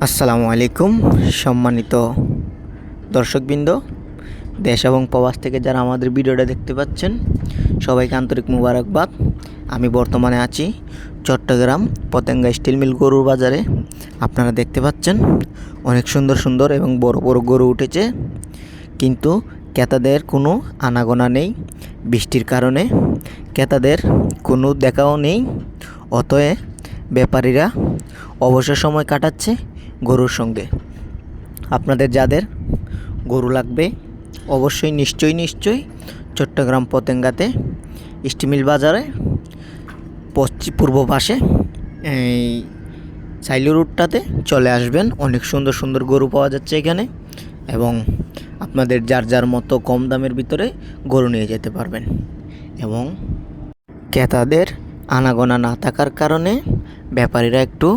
আসসালামু আলাইকুম সম্মানিত দর্শকবৃন্দ, দেশ এবং প্রবাস থেকে যারা আমাদের ভিডিওটা দেখতে পাচ্ছেন সবাইকে আন্তরিক মুবারকবাদ। আমি বর্তমানে আছি চট্টগ্রাম পতেঙ্গা স্টিল মিল গরুর বাজারে। আপনারা দেখতে পাচ্ছেন অনেক সুন্দর সুন্দর এবং বড় বড় গরু উঠেছে, কিন্তু ক্রেতাদের কোনো আনাগোনা নেই। বৃষ্টির কারণে ক্রেতাদের কোনো দেখাও নেই। অতএব ব্যাপারীরা অবসর সময় কাটাচ্ছে গরুর সঙ্গে। আপনাদের যাদের গরু লাগবে অবশ্যই নিশ্চয়ই চট্টগ্রাম পতেঙ্গাতে স্টিল মিল বাজারে পূর্ব পাশে এই সাইলো রুটটাতে চলে আসবেন। অনেক সুন্দর সুন্দর গরু পাওয়া যাচ্ছে এখানে, এবং আপনাদের যার মতো কম দামের ভিতরে গরু নিয়ে যেতে পারবেন। এবং ক্রেতাদের আনাগোনা না থাকার কারণে ব্যাপারীরা একটু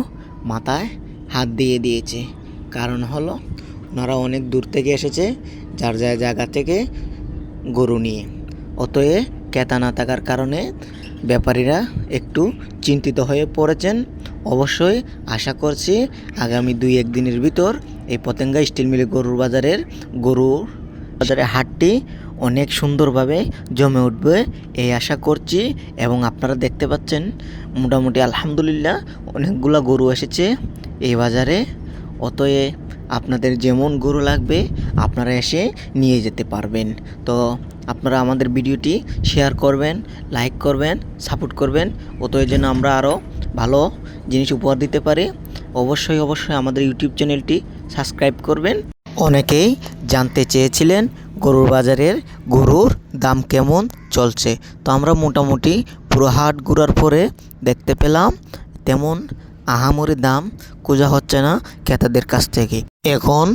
মাথায় হাত দিয়ে দিয়েছে। কারণ হলো ওনারা অনেক দূর থেকে এসেছে, যার জায়গা থেকে গরু নিয়ে। অতএব ক্রেতা না থাকার কারণে ব্যাপারীরা একটু চিন্তিত হয়ে পড়েছেন। অবশ্যই আশা করছি আগামী 2-1 দিনের ভিতর এই পতেঙ্গা স্টিল মিল গরুর বাজারে হাটটি অনেক সুন্দরভাবে জমে উঠবে এই আশা করছি। এবং আপনারা দেখতে পাচ্ছেন মোটামুটি আলহামদুলিল্লাহ অনেকগুলো গরু এসেছে এই বাজারে। অতএব আপনাদের যেমন গরু লাগবে আপনারা এসে নিয়ে যেতে পারবেন। তো আপনারা আমাদের ভিডিওটি শেয়ার করবেন, লাইক করবেন, সাপোর্ট করবেন, অতএব যেন আমরা আরও ভালো জিনিস উপহার দিতে পারি। অবশ্যই আমাদের ইউটিউব চ্যানেলটি সাবস্ক্রাইব করবেন। অনেকেই জানতে চেয়েছিলেন গরুর বাজারের গরুর দাম কেমন চলছে। তো আমরা মোটামুটি পুরো হাট ঘোরার পরে দেখতে পেলাম তেমন আহামরি দাম খোঁজা হচ্ছে না ক্রেতাদের কাছ থেকে। এখন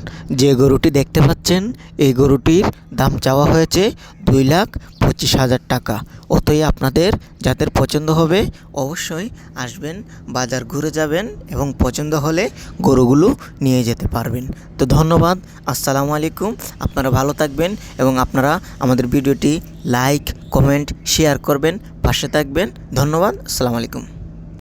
যে গরুটি দেখতে পাচ্ছেন এই গরুটির দাম চাওয়া হয়েছে 2,25,000 টাকা। অতএব আপনাদের যাদের পছন্দ হবে অবশ্যই আসবেন, বাজার ঘুরে যাবেন এবং পছন্দ হলে গরুগুলো নিয়ে যেতে পারবেন। তো ধন্যবাদ, আসসালামু আলাইকুম। আপনারা ভালো থাকবেন এবং আপনারা আমাদের ভিডিওটি লাইক, কমেন্ট, শেয়ার করবেন, পাশে থাকবেন। ধন্যবাদ, আসসালামু আলাইকুম।